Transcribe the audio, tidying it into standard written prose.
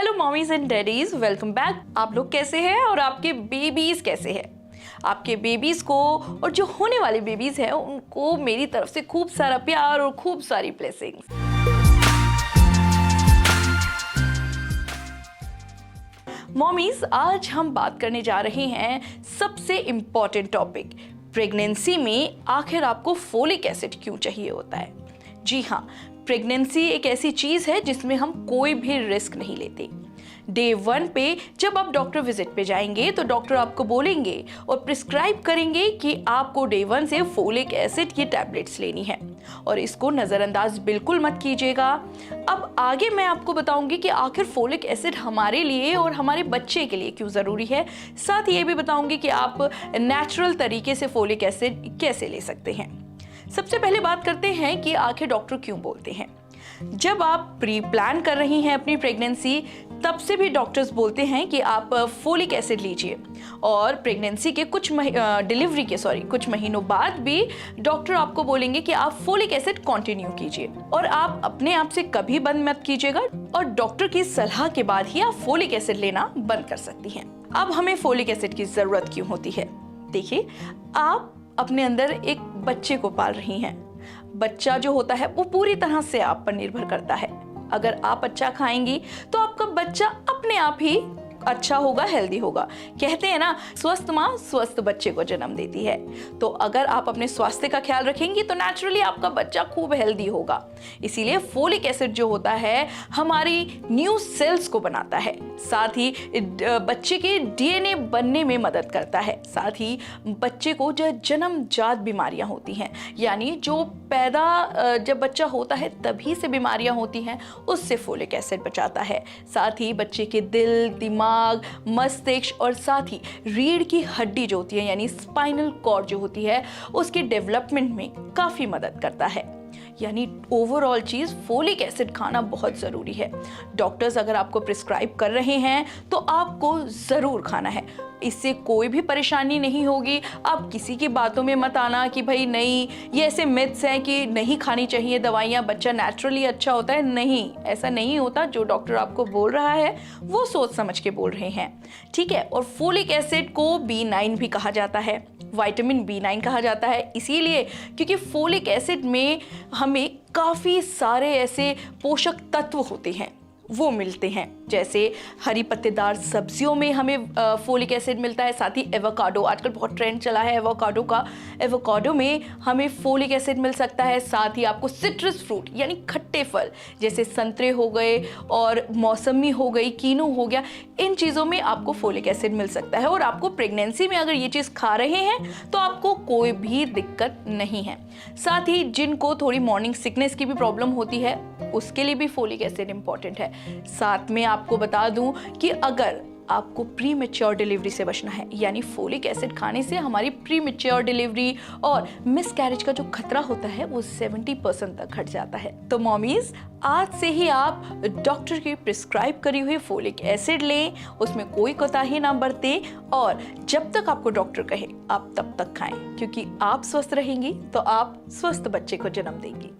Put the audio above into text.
Hello mommies and daddies, welcome back. आप लोग कैसे हैं और आपके बेबीज कैसे हैं? आपके बेबीज को और जो होने वाले बेबीज हैं उनको मेरी तरफ से खूब सारा प्यार और खूब सारी ब्लेसिंग्स। मॉमीज, आज हम बात करने जा रहे हैं सबसे इम्पॉर्टेंट टॉपिक, प्रेगनेंसी में आखिर आपको फोलिक एसिड क्यों चाहिए होता है। जी हाँ, प्रेगनेंसी एक ऐसी चीज़ है जिसमें हम कोई भी रिस्क नहीं लेते। डे 1 पे जब आप डॉक्टर विजिट पे जाएंगे तो डॉक्टर आपको बोलेंगे और प्रिस्क्राइब करेंगे कि आपको डे 1 से फोलिक एसिड की टैबलेट्स लेनी है और इसको नज़रअंदाज बिल्कुल मत कीजिएगा। अब आगे मैं आपको बताऊंगी कि आखिर फोलिक एसिड हमारे लिए और हमारे बच्चे के लिए क्यों ज़रूरी है। साथ ही ये भी बताऊंगी कि आप नेचुरल तरीके से फोलिक एसिड कैसे ले सकते हैं। सबसे पहले बात करते हैं कि आखिर डॉक्टर क्यों बोलते हैं। जब आप प्री प्लान कर रही हैं अपनी प्रेगनेंसी, तब से भी डॉक्टर्स बोलते हैं कि आप फोलिक एसिड लीजिए और प्रेगनेंसी के डिलीवरी के कुछ महीनों बाद भी डॉक्टर आपको बोलेंगे कि आप फोलिक एसिड कंटिन्यू कीजिए और आप अपने आप से कभी बंद मत कीजिएगा और डॉक्टर की सलाह के बाद ही आप फोलिक एसिड लेना बंद कर सकती हैं। अब हमें फोलिक एसिड की ज़रूरत क्यों होती है? देखिए, आप अपने अंदर एक बच्चे को पाल रही हैं। बच्चा जो होता है वो पूरी तरह से आप पर निर्भर करता है। अगर आप अच्छा खाएंगी तो आपका बच्चा अपने आप ही अच्छा होगा, हेल्दी होगा। कहते हैं ना, स्वस्थ माँ स्वस्थ बच्चे को जन्म देती है। तो अगर आप अपने स्वास्थ्य का ख्याल रखेंगी तो नेचुरली आपका बच्चा खूब हेल्दी होगा। इसीलिए फोलिक एसिड जो होता है हमारी न्यू सेल्स को बनाता है, साथ ही बच्चे के डीएनए बनने में मदद करता है। साथ ही बच्चे को जो जन्मजात बीमारियां होती हैं, यानी जो जब बच्चा होता है तभी से बीमारियां होती हैं, उससे फोलिक एसिड बचाता है। साथ ही बच्चे के दिल, दिमाग, मस्तिष्क और साथ ही रीढ़ की हड्डी जो होती है यानी स्पाइनल कॉर्ड जो होती है, उसके डेवलपमेंट में काफी मदद करता है। यानी ओवरऑल चीज फोलिक एसिड खाना बहुत जरूरी है। डॉक्टर्स अगर आपको प्रिस्क्राइब कर रहे हैं तो आपको जरूर खाना है, इससे कोई भी परेशानी नहीं होगी। आप किसी की बातों में मत आना कि भाई नहीं, ये ऐसे मिथ्स हैं कि नहीं खानी चाहिए दवाइयाँ, बच्चा नेचुरली अच्छा होता है। नहीं, ऐसा नहीं होता। जो डॉक्टर आपको बोल रहा है वो सोच समझ के बोल रहे हैं, ठीक है। और फोलिक एसिड को B9 भी कहा जाता है, विटामिन B9 कहा जाता है, इसीलिए क्योंकि फोलिक एसिड में हमें काफ़ी सारे ऐसे पोषक तत्व होते हैं वो मिलते हैं। जैसे हरी पत्तेदार सब्जियों में हमें फोलिक एसिड मिलता है। साथ ही एवोकाडो, आजकल बहुत ट्रेंड चला है एवोकाडो का, एवोकाडो में हमें फोलिक एसिड मिल सकता है। साथ ही आपको सिट्रस फ्रूट यानी खट्टे फल जैसे संतरे हो गए और मौसमी हो गई, कीनू हो गया, इन चीज़ों में आपको फोलिक एसिड मिल सकता है। और आपको प्रेगनेंसी में अगर ये चीज़ खा रहे हैं तो आपको कोई भी दिक्कत नहीं है। साथ ही जिनको थोड़ी मॉर्निंग सिकनेस की भी प्रॉब्लम होती है उसके लिए भी फोलिक एसिड इंपॉर्टेंट है। साथ में आपको बता दूं कि अगर आपको प्री मैच्योर डिलीवरी से बचना है, यानी फोलिक एसिड खाने से हमारी प्री मैच्योर डिलीवरी और मिसकैरेज का जो खतरा होता है वो 70% तक घट जाता है। तो मॉमीज, आज से ही आप डॉक्टर की प्रिस्क्राइब करी हुई फोलिक एसिड लें, उसमें कोई कोताही ना बरतें और जब तक आपको डॉक्टर कहे आप तब तक खाएं, क्योंकि आप स्वस्थ रहेंगी तो आप स्वस्थ बच्चे को जन्म देंगी।